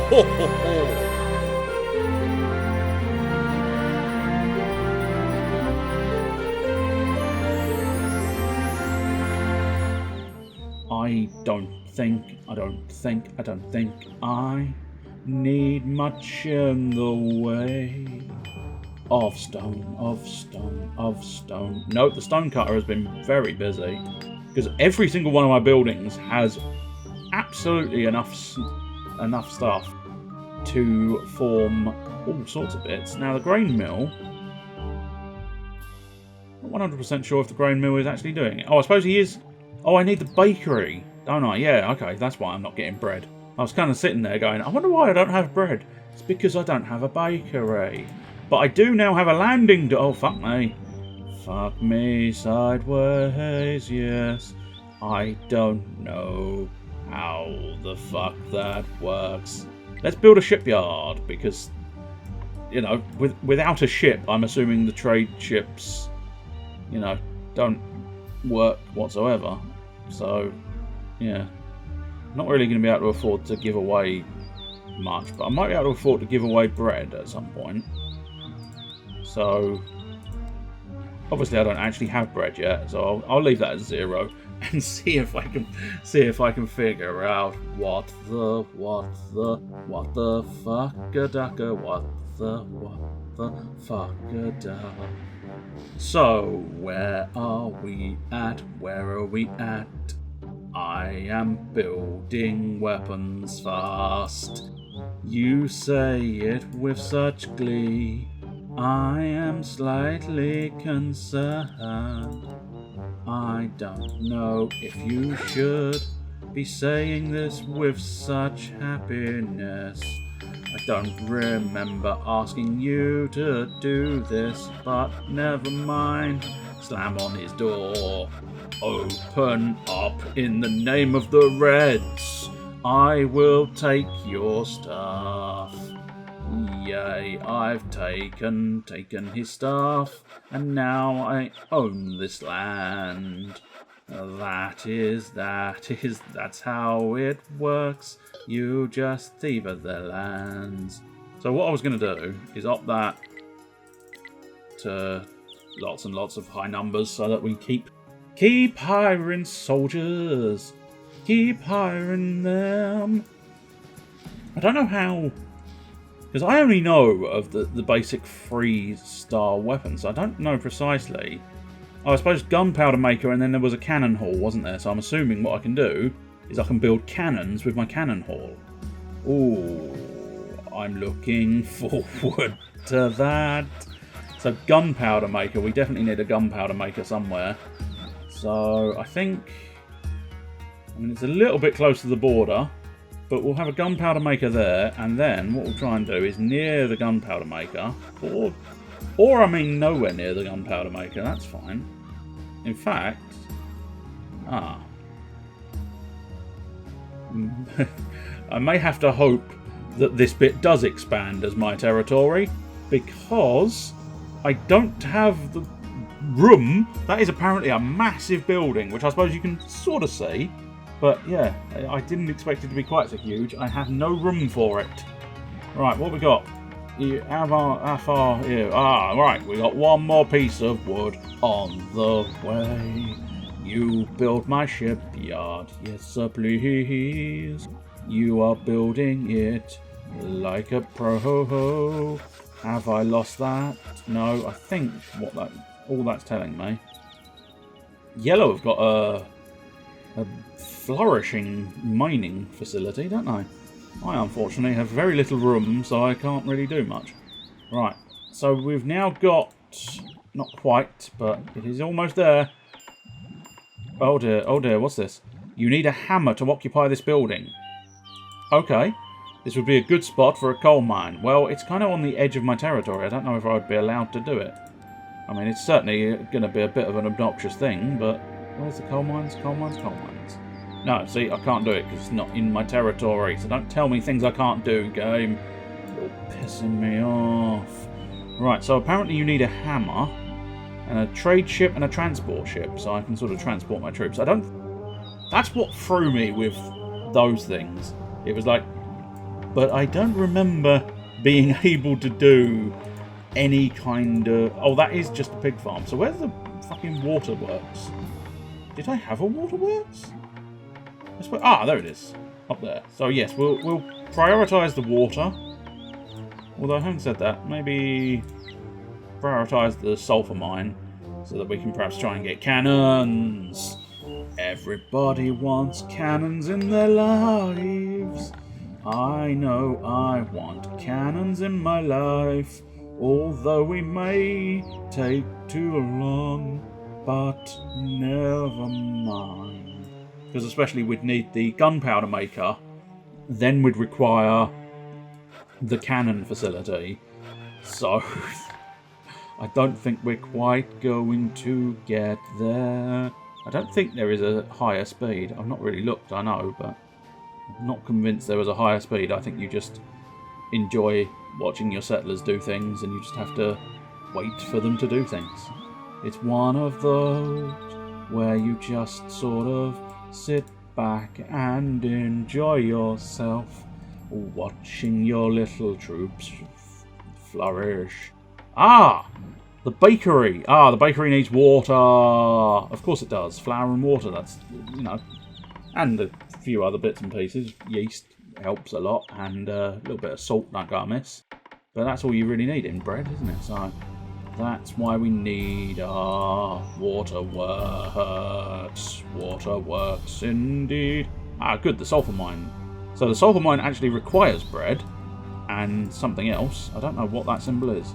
ho, ho, ho. I don't think I need much in the way of stone. No, the stone cutter has been very busy because every single one of my buildings has absolutely enough stuff to form all sorts of bits. Now the grain mill, I'm not 100% sure if the grain mill is actually doing it. Oh, I suppose he is. Oh, I need the bakery, don't I? Yeah, okay, that's why I'm not getting bread. I was kind of sitting there going, I wonder why I don't have bread. It's because I don't have a bakery. But I do now have a landing. Oh, fuck me. Fuck me sideways, yes. I don't know how the fuck that works. Let's build a shipyard, because, you know, without a ship, I'm assuming the trade ships, you know, don't work whatsoever. So, yeah. Not really going to be able to afford to give away much, but I might be able to afford to give away bread at some point. So, obviously I don't actually have bread yet, so I'll leave that at 0 and see if I can figure out what the fuck-a-ducka, what the fuck-a-duck. So, where are we at? I am building weapons fast. You say it with such glee. I am slightly concerned. I don't know if you should be saying this with such happiness. I don't remember asking you to do this, but never mind. Slam on his door. Open up in the name of the Reds. I will take your stuff. Yay, I've taken his stuff, and now I own this land. That's how it works. You just thieve their lands. So what I was going to do is up that to lots and lots of high numbers so that we keep hiring soldiers. Keep hiring them. I don't know how, because I only know of the basic 3-star weapons. I don't know precisely. Oh, I suppose gunpowder maker, and then there was a cannon hall, wasn't there? So I'm assuming what I can do is I can build cannons with my cannon hall. Ooh, I'm looking forward to that. So gunpowder maker, we definitely need a gunpowder maker somewhere. So I mean, it's a little bit close to the border, but we'll have a gunpowder maker there, and then what we'll try and do is near the gunpowder maker, or I mean nowhere near the gunpowder maker, that's fine. In fact, I may have to hope that this bit does expand as my territory, because I don't have the room. That is apparently a massive building, which I suppose you can sort of see. But yeah, I didn't expect it to be quite so huge. I have no room for it. Right, what we got? How far here? Right, we got one more piece of wood on the way. You build my shipyard, yes sir please. You are building it like a pro. Have I lost that? No, I think all that's telling me. Yellow have got a flourishing mining facility, don't they? I unfortunately have very little room, so I can't really do much. Right, so we've now got, not quite, but it is almost there. Oh dear, what's this? You need a hammer to occupy this building. Okay, this would be a good spot for a coal mine. Well, it's kind of on the edge of my territory. I don't know if I would be allowed to do it. I mean, it's certainly going to be a bit of an obnoxious thing, but where's the coal mines? Coal mines? No, see, I can't do it because it's not in my territory. So don't tell me things I can't do, game. You're pissing me off. Right, so apparently you need a hammer and a trade ship and a transport ship, so I can sort of transport my troops. That's what threw me with those things. It was like, but I don't remember being able to do any kind of... Oh, that is just a pig farm. So where's the fucking waterworks? Did I have a waterworks? Ah, there it is. Up there. So yes, we'll prioritise the water. Although, having said that, maybe prioritise the sulphur mine so that we can perhaps try and get cannons. Everybody wants cannons in their lives. I know I want cannons in my life. Although we may take too long, but never mind. Because especially we'd need the gunpowder maker, then we'd require the cannon facility. So, I don't think we're quite going to get there. I don't think there is a higher speed. I've not really looked, I know, but I'm not convinced there was a higher speed. I think you just enjoy watching your settlers do things and you just have to wait for them to do things. It's one of those where you just sort of sit back and enjoy yourself, watching your little troops flourish. Ah! The bakery! Ah, the bakery needs water! Of course it does. Flour and water, that's, you know, and a few other bits and pieces. Yeast helps a lot, and a little bit of salt don't go amiss. But that's all you really need in bread, isn't it? So that's why we need our waterworks. Waterworks indeed. Ah, good, the sulphur mine. So the sulphur mine actually requires bread and something else. I don't know what that symbol is.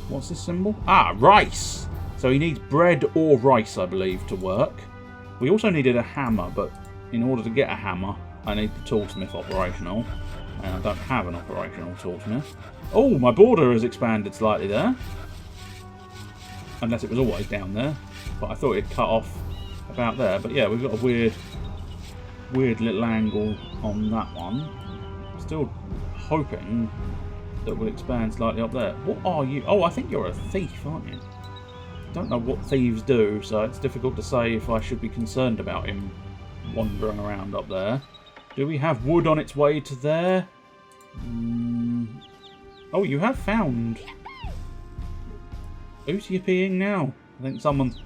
What's this symbol? Ah, rice! So he needs bread or rice, I believe, to work. We also needed a hammer, but in order to get a hammer, I need the toolsmith operational. And I don't have an operational toolsmith. Oh, my border has expanded slightly there. Unless it was always down there. But I thought it cut off about there. But yeah, we've got a weird little angle on that one. Still hoping that will expand slightly up there. What are you? Oh, I think you're a thief, aren't you? Don't know what thieves do, so it's difficult to say if I should be concerned about him wandering around up there. Do we have wood on its way to there? Oh, you have found. Who's yippieing now? I think someone's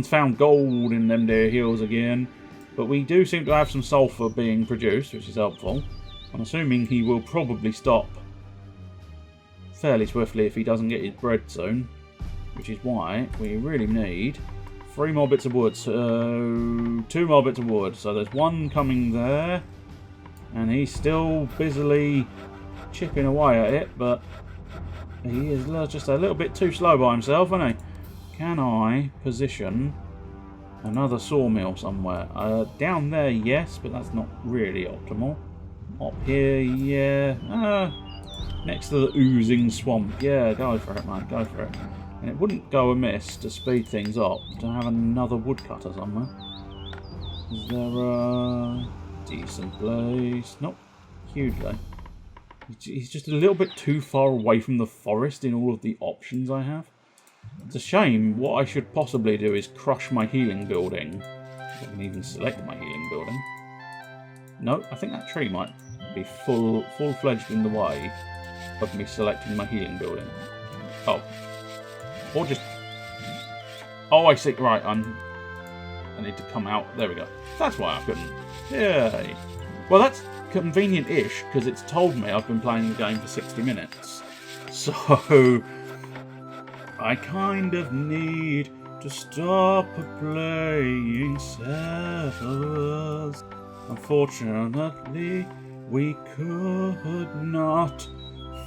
found gold in them there hills again. But we do seem to have some sulphur being produced, which is helpful. I'm assuming he will probably stop fairly swiftly if he doesn't get his bread soon. Which is why we really need 3 more bits of wood. So 2 more bits of wood. So there's one coming there. And he's still busily chipping away at it. But he is just a little bit too slow by himself, isn't he? Can I position another sawmill somewhere? Down there, yes. But that's not really optimal. Up here, yeah. Next to the oozing swamp. Yeah, go for it, mate. Go for it. And it wouldn't go amiss to speed things up to have another woodcutter somewhere. Is there a decent place? Not hugely. He's just a little bit too far away from the forest in all of the options I have. It's a shame. What I should possibly do is crush my healing building. I can even select my healing building. No, I think that tree might be full-fledged in the way of me selecting my healing building. Oh. Or just... Oh, I see. Right, I need to come out. There we go. That's why I couldn't. Yay. Well, that's convenient-ish, because it's told me I've been playing the game for 60 minutes. So, I kind of need to stop playing Settlers. Unfortunately, we could not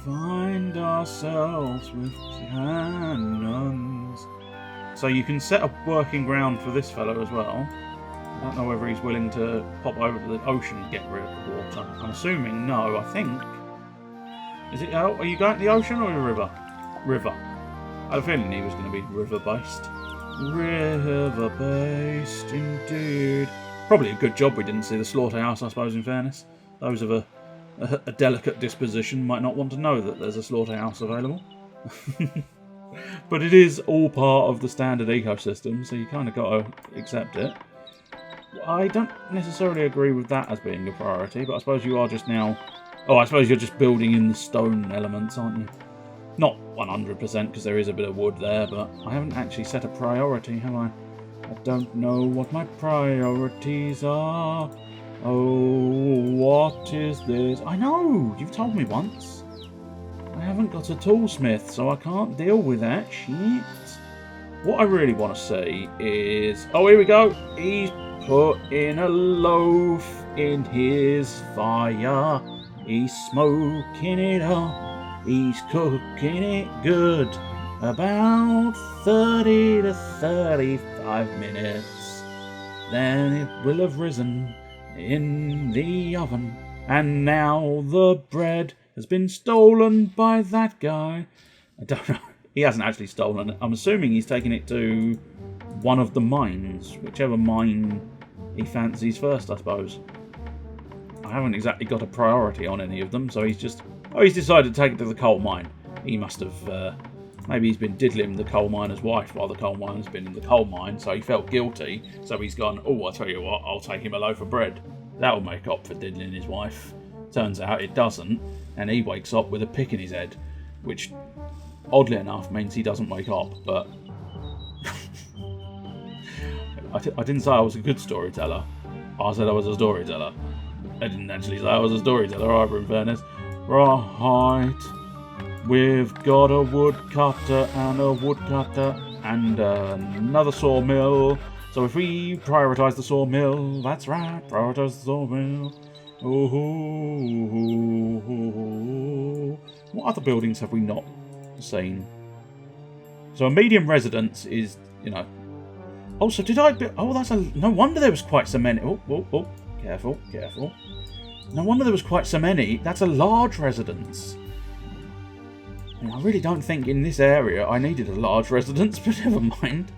find ourselves with cannons. So you can set a working ground for this fellow as well. I don't know whether he's willing to pop over to the ocean and get rid of the water. I'm assuming no, I think. Is it? Are you going to the ocean or the river? River. I had a feeling he was going to be river-based. River-based indeed. Probably a good job we didn't see the slaughterhouse, I suppose, in fairness. Those of a delicate disposition might not want to know that there's a slaughterhouse available. But it is all part of the standard ecosystem, so you kind of got to accept it. I don't necessarily agree with that as being a priority, but I suppose you are just now Oh, I suppose you're just building in the stone elements, aren't you? Not 100% because there is a bit of wood there, but I haven't actually set a priority, have I? I don't know what my priorities are. Oh, what is this? I know! You've told me once. I haven't got a toolsmith, so I can't deal with that shit. What I really want to see is... Oh, here we go! He's putting a loaf in his fire. He's smoking it up. He's cooking it good. About 30 to 35 minutes. Then it will have risen in the oven. And now the bread has been stolen by that guy. I don't know. He hasn't actually stolen it. I'm assuming he's taken it to one of the mines. Whichever mine he fancies first, I suppose. I haven't exactly got a priority on any of them, so he's just... Oh, he's decided to take it to the coal mine. He must have... maybe he's been diddling the coal miner's wife while the coal miner's been in the coal mine, so he felt guilty. So he's gone, oh, I'll tell you what, I'll take him a loaf of bread. That'll make up for diddling his wife. Turns out it doesn't, and he wakes up with a pick in his head, which, oddly enough, means he doesn't wake up, but... I didn't say I was a good storyteller. I said I was a storyteller. I didn't actually say I was a storyteller either, in fairness. Right. We've got a woodcutter and a woodcutter and another sawmill. So if we prioritise the sawmill, that's right, prioritise the sawmill. Ooh. What other buildings have we not seen? So a medium residence is, you know... Oh, so did I... Oh, that's a... No wonder there was quite so many... Oh. Careful. No wonder there was quite so many. That's a large residence. I really don't think in this area I needed a large residence, but never mind.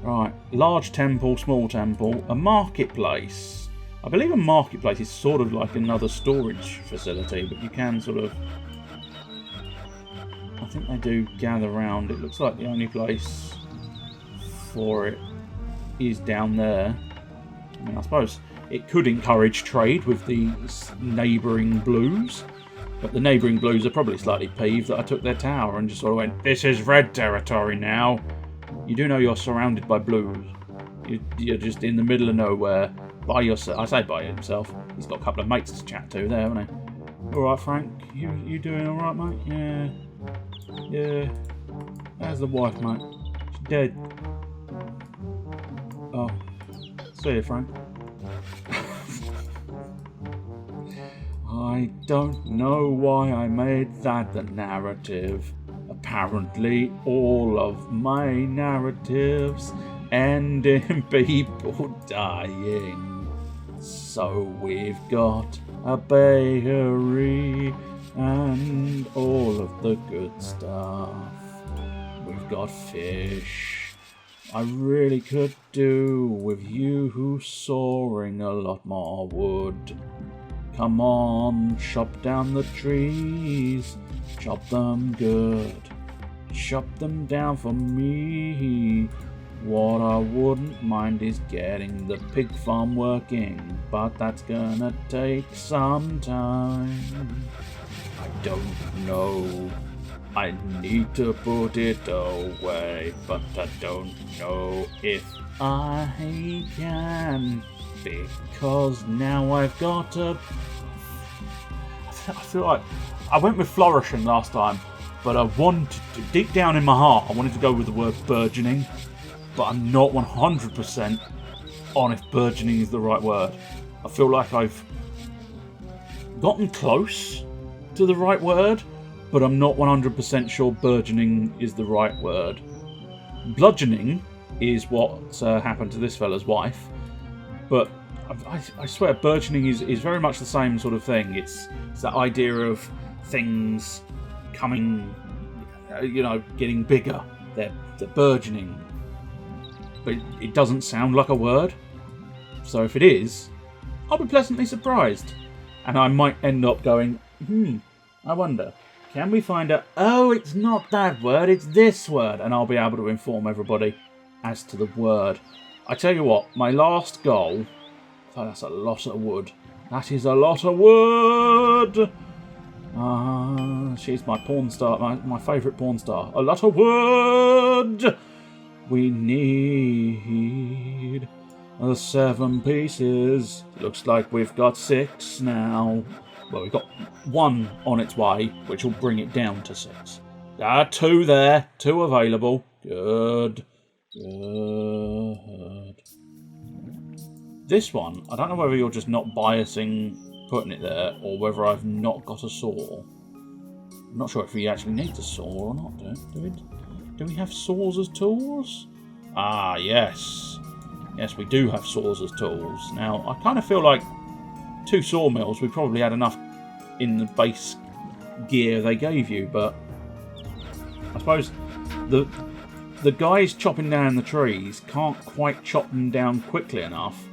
Right, large temple, small temple, a marketplace. I believe a marketplace is sort of like another storage facility, but you can sort of... I think they do gather round. It looks like the only place for it is down there. I mean, I suppose it could encourage trade with the neighbouring blues. But the neighbouring blues are probably slightly peeved that I took their tower and just sort of went, this is red territory now. You do know you're surrounded by blues. You're just in the middle of nowhere by yourself. I say by himself. He's got a couple of mates to chat to there, haven't he? Alright, Frank. You doing alright, mate? Yeah. How's the wife, mate? She's dead. Oh. See you, Frank. I don't know why I made that the narrative. Apparently all of my narratives end in people dying. So we've got a bakery and all of the good stuff. We've got fish. I really could do with you sawing a lot more wood. Come on, chop down the trees, chop them good, chop them down for me. What I wouldn't mind is getting the pig farm working, but that's gonna take some time. I don't know. I need to put it away, but I don't know if I can, because now I've got a... I feel like I went with flourishing last time, but I wanted to, deep down in my heart, I wanted to go with the word burgeoning, but I'm not 100% on if burgeoning is the right word. I feel like I've gotten close to the right word, but I'm not 100% sure burgeoning is the right word. Bludgeoning is what happened to this fella's wife, but I swear burgeoning is very much the same sort of thing. It's that idea of things coming, getting bigger. They're burgeoning. But it doesn't sound like a word. So if it is, I'll be pleasantly surprised. And I might end up going, I wonder, can we find out, oh, it's not that word, it's this word. And I'll be able to inform everybody as to the word. I tell you what, my last goal... Oh, that's a lot of wood. That is a lot of wood! She's my porn star, my favourite porn star. A lot of wood! We need 7 pieces. Looks like we've got 6 now. Well, we've got 1 on its way, which will bring it down to 6. 2 there. 2 available. Good. Good. This one, I don't know whether you're just not biasing putting it there, or whether I've not got a saw. I'm not sure if we actually need a saw or not. Do we have saws as tools? Ah, yes. Yes, we do have saws as tools. Now, I kind of feel like 2 sawmills, we probably had enough in the base gear they gave you, but I suppose the guys chopping down the trees can't quite chop them down quickly enough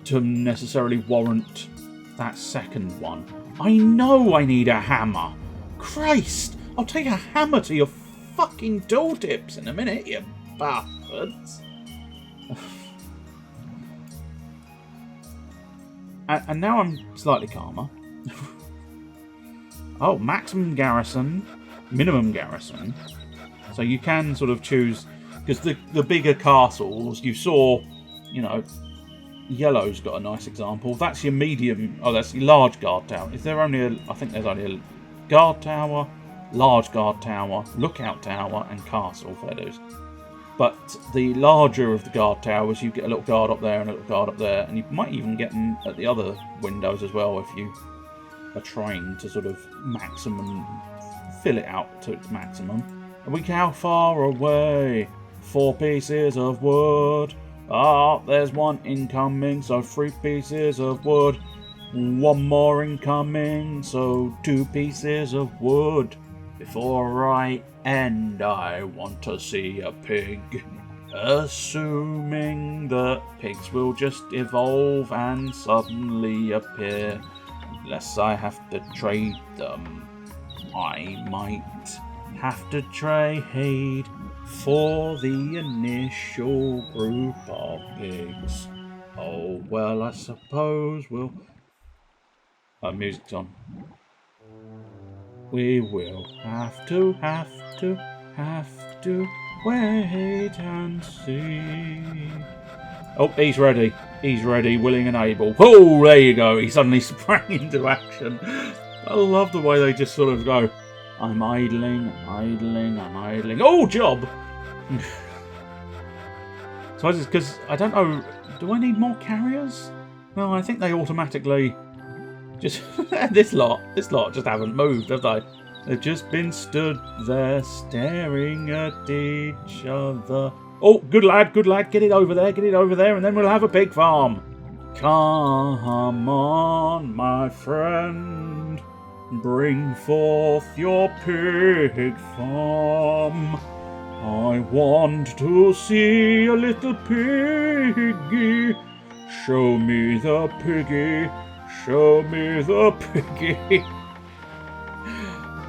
to necessarily warrant that second one. I know I need a hammer. Christ! I'll take a hammer to your fucking tooltips in a minute, you bastards. And now I'm slightly calmer. Oh, maximum garrison, minimum garrison. So you can sort of choose, because the bigger castles, you saw, you know, Yellow's got a nice example. That's your medium, that's your large guard tower. Is there only I think there's only a guard tower, large guard tower, lookout tower, and castle feathers. But the larger of the guard towers, you get a little guard up there and a little guard up there, and you might even get them at the other windows as well if you are trying to sort of fill it out to its maximum. And how far away? 4 pieces of wood. Ah, there's 1 incoming, so 3 pieces of wood. 1 more incoming, so 2 pieces of wood. Before I end, I want to see a pig. Assuming that pigs will just evolve and suddenly appear. Unless I have to trade them. I might have to trade for the initial group of pigs. Oh, well, I suppose we'll... music's on. We will have to wait and see. Oh, he's ready. He's ready, willing and able. Oh, there you go. He suddenly sprang into action. I love the way they just sort of go, I'm idling. Oh, job! So I just, because I don't know, do I need more carriers? No, I think they automatically just, this lot just haven't moved, have they? They've just been stood there staring at each other. Oh, good lad, get it over there, and then we'll have a pig farm. Come on, my friend, bring forth your pig farm. I want to see a little piggy. Show me the piggy. Show me the piggy.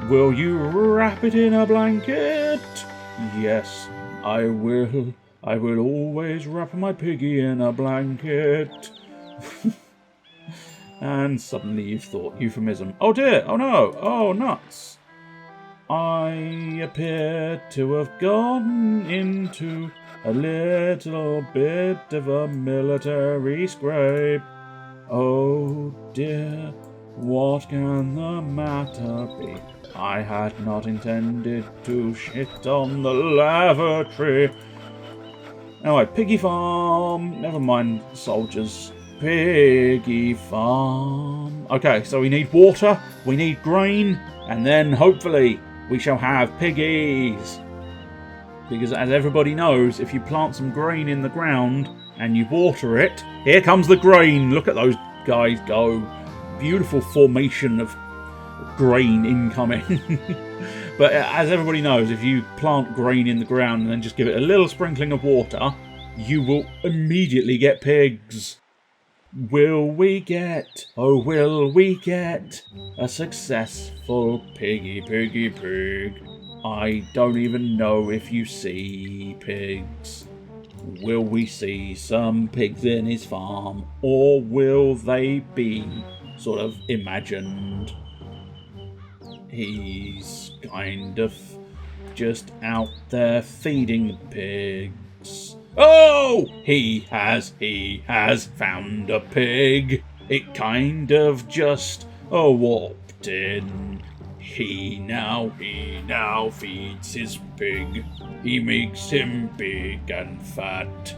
Will you wrap it in a blanket? Yes, I will. I will always wrap my piggy in a blanket. And suddenly you've thought euphemism. Oh dear, oh no, oh nuts. I appear to have gone into a little bit of a military scrape. Oh dear, what can the matter be? I had not intended to shit on the lavatory. Anyway, piggy farm. Never mind, soldiers. Piggy farm. Okay, so we need water, we need grain, and then hopefully we shall have piggies. Because as everybody knows, if you plant some grain in the ground and you water it, here comes the grain. Look at those guys go. Beautiful formation of grain incoming. But as everybody knows, if you plant grain in the ground and then just give it a little sprinkling of water, you will immediately get pigs. Will we get a successful pig? I don't even know if you see pigs. Will we see some pigs in his farm, or will they be sort of imagined? He's kind of just out there feeding the pigs. Oh! He has found a pig. It kind of just warped in. He now feeds his pig. He makes him big and fat.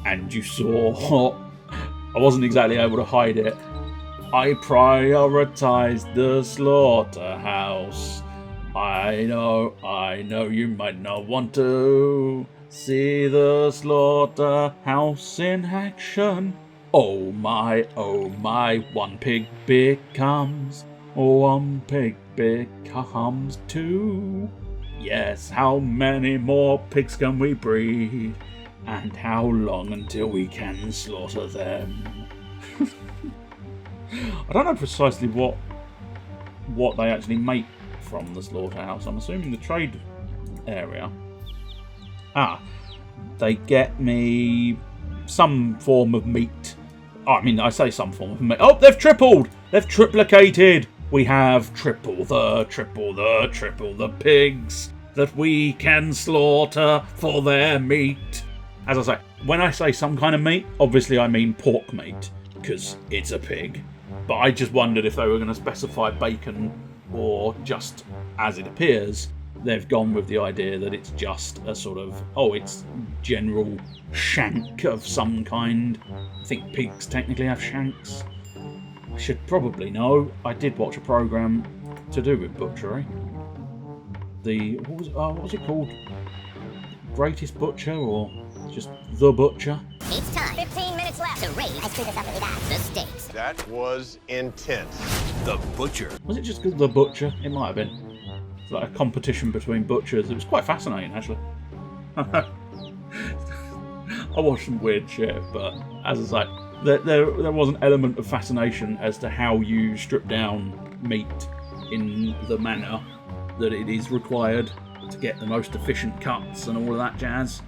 And you saw, I wasn't exactly able to hide it. I prioritized the slaughterhouse. I know you might not want to see the slaughterhouse in action. Oh my, one pig becomes two. Yes, how many more pigs can we breed? And how long until we can slaughter them? I don't know precisely what they actually make from the slaughterhouse. I'm assuming the trade area. They get me some form of meat. I mean, I say some form of meat. Oh, they've tripled! They've triplicated! We have triple the pigs that we can slaughter for their meat. As I say, when I say some kind of meat, obviously I mean pork meat, because it's a pig. But I just wondered if they were going to specify bacon, or just, as it appears, they've gone with the idea that it's just a sort of, it's general shank of some kind. I think pigs technically have shanks. I should probably know. I did watch a programme to do with butchery. What was it called? Greatest Butcher, or just The Butcher? It's time. 15 minutes left to raise. I screwed this up really bad. The stakes. That was intense. The Butcher. Was it just called The Butcher? It might have been. It's like a competition between butchers. It was quite fascinating, actually. I watched some weird shit, but as I say, there was an element of fascination as to how you strip down meat in the manner that it is required to get the most efficient cuts and all of that jazz.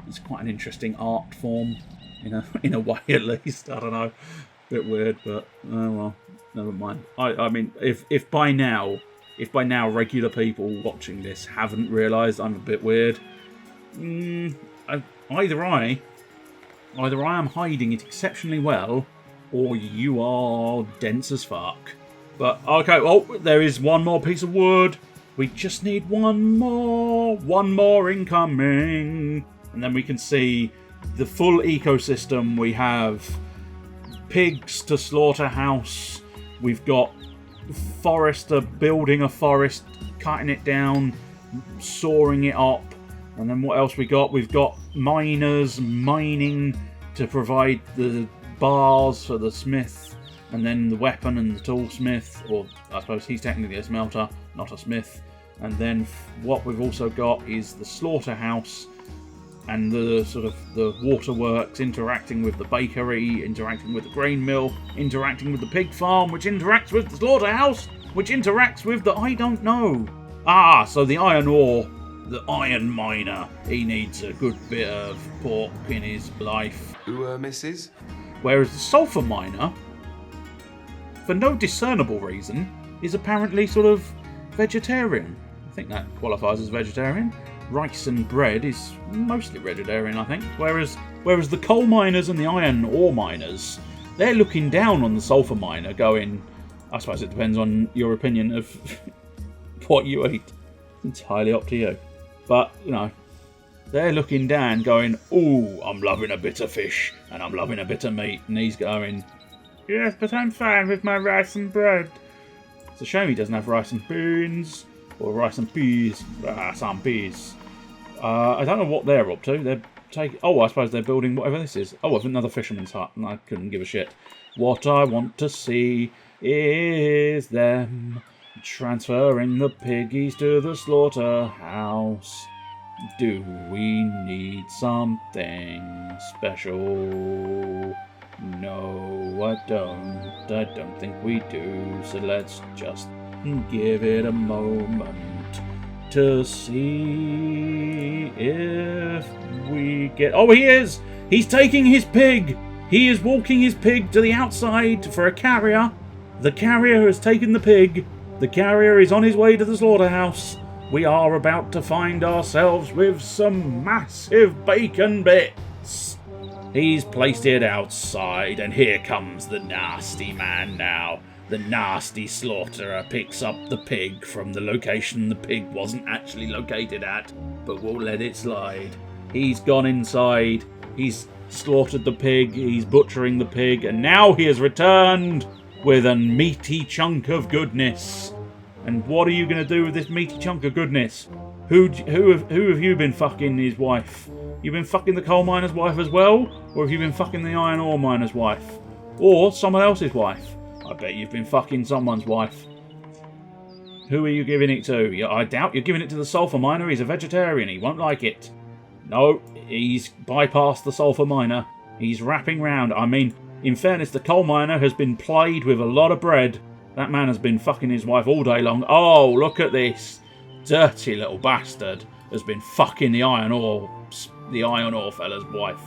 It's quite an interesting art form, in a way at least. I don't know, bit weird, but oh well, never mind. I mean, if by now regular people watching this haven't realised I'm a bit weird, either I am hiding it exceptionally well, or you are dense as fuck. But okay, there is one more piece of wood. We just need one more incoming. And then we can see the full ecosystem. We have pigs to slaughterhouse. We've got forester building a forest, cutting it down, sawing it up. And then what else we got? We've got miners mining to provide the bars for the smith, and then the weapon and the toolsmith, or I suppose he's technically a smelter, not a smith. And then what we've also got is the slaughterhouse and the sort of the waterworks interacting with the bakery, interacting with the grain mill, interacting with the pig farm, which interacts with the slaughterhouse, which interacts with the I don't know. So the iron ore, the iron miner, he needs a good bit of pork in his life. Who, missus? Whereas the sulphur miner, for no discernible reason, is apparently sort of vegetarian. I think that qualifies as vegetarian. Rice and bread is mostly vegetarian, I think. Whereas the coal miners and the iron ore miners, they're looking down on the sulphur miner going, I suppose it depends on your opinion of what you eat. It's entirely up to you. But, they're looking down going, ooh, I'm loving a bit of fish and I'm loving a bit of meat. And he's going, yes, but I'm fine with my rice and bread. It's a shame he doesn't have rice and beans. Or rice and peas. Some peas. I don't know what they're up to. They're taking. I suppose they're building whatever this is. It's another fisherman's hut, and I couldn't give a shit. What I want to see is them transferring the piggies to the slaughterhouse. Do we need something special? No, I don't. I don't think we do. So let's just give it a moment to see if we get... he is! He's taking his pig! He is walking his pig to the outside for a carrier. The carrier has taken the pig, The carrier is on his way to the slaughterhouse. We are about to find ourselves with some massive bacon bits. He's placed it outside, and here comes the nasty man now. The nasty slaughterer picks up the pig from the location the pig wasn't actually located at, but we'll let it slide. He's gone inside, he's slaughtered the pig, he's butchering the pig, and now he has returned with a meaty chunk of goodness. And what are you going to do with this meaty chunk of goodness? Who have you been fucking his wife? You been fucking the coal miner's wife as well? Or have you been fucking the iron ore miner's wife? Or someone else's wife? I bet you've been fucking someone's wife. Who are you giving it to? I doubt you're giving it to the sulphur miner. He's a vegetarian. He won't like it. No, he's bypassed the sulphur miner. He's wrapping round. I mean, in fairness, the coal miner has been played with a lot of bread. That man has been fucking his wife all day long. Oh, look at this. Dirty little bastard has been fucking the iron ore fella's wife.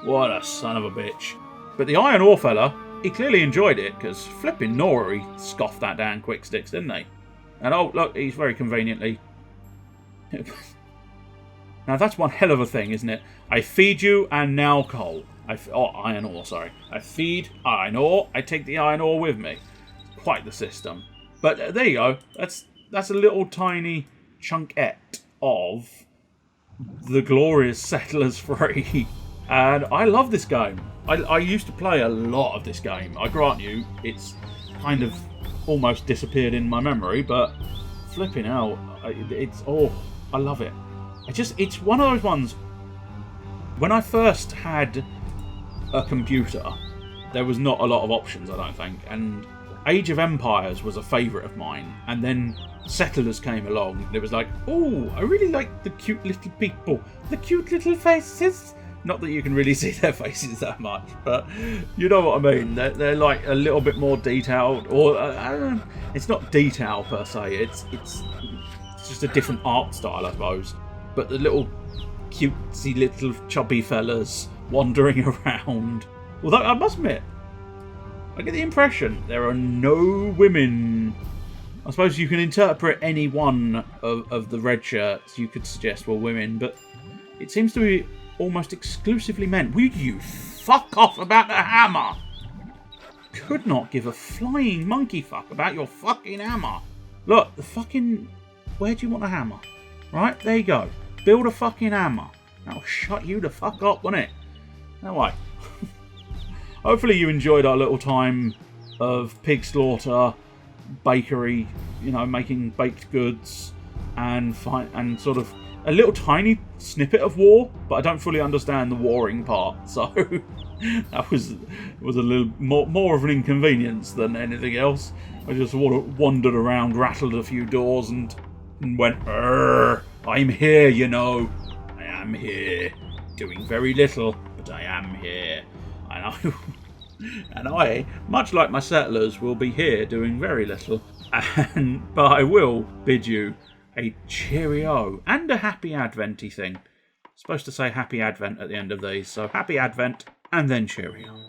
What a son of a bitch. But the iron ore fella, he clearly enjoyed it, because flipping Nora, he scoffed that down quick sticks, didn't he? And oh, look, he's very conveniently... Now that's one hell of a thing, isn't it? I feed you and now coal. Iron ore, sorry. I feed iron ore, I take the iron ore with me. Quite the system. But there you go. That's a little tiny chunkette of the glorious Settlers 3. And I love this game. I used to play a lot of this game. I grant you, it's kind of almost disappeared in my memory, but flipping out, I love it. It's one of those ones. When I first had a computer, there was not a lot of options, I don't think, and Age of Empires was a favourite of mine, and then Settlers came along, and it was like, oh, I really like the cute little people, the cute little faces. Not that you can really see their faces that much, but you know what I mean. They're like a little bit more detailed, or I don't know, it's not detail per se. It's just a different art style, I suppose. But the little cutesy little chubby fellas wandering around. Although I must admit, I get the impression there are no women. I suppose you can interpret any one of the red shirts. You could suggest were women, but it seems to be almost exclusively men. Would you fuck off about the hammer? Could not give a flying monkey fuck about your fucking hammer. Look, the fucking... Where do you want a hammer? Right, there you go. Build a fucking hammer. That'll shut you the fuck up, won't it? No way. Hopefully you enjoyed our little time of pig slaughter, bakery, you know, making baked goods, and sort of a little tiny snippet of war, but I don't fully understand the warring part, so that was a little more of an inconvenience than anything else. I just wandered around, rattled a few doors, and went, I'm here, you know. I am here. Doing very little, but I am here. And I, much like my settlers, will be here doing very little. But I will bid you a cheerio and a happy adventy thing. Supposed to say happy advent at the end of these, so happy advent and then cheerio.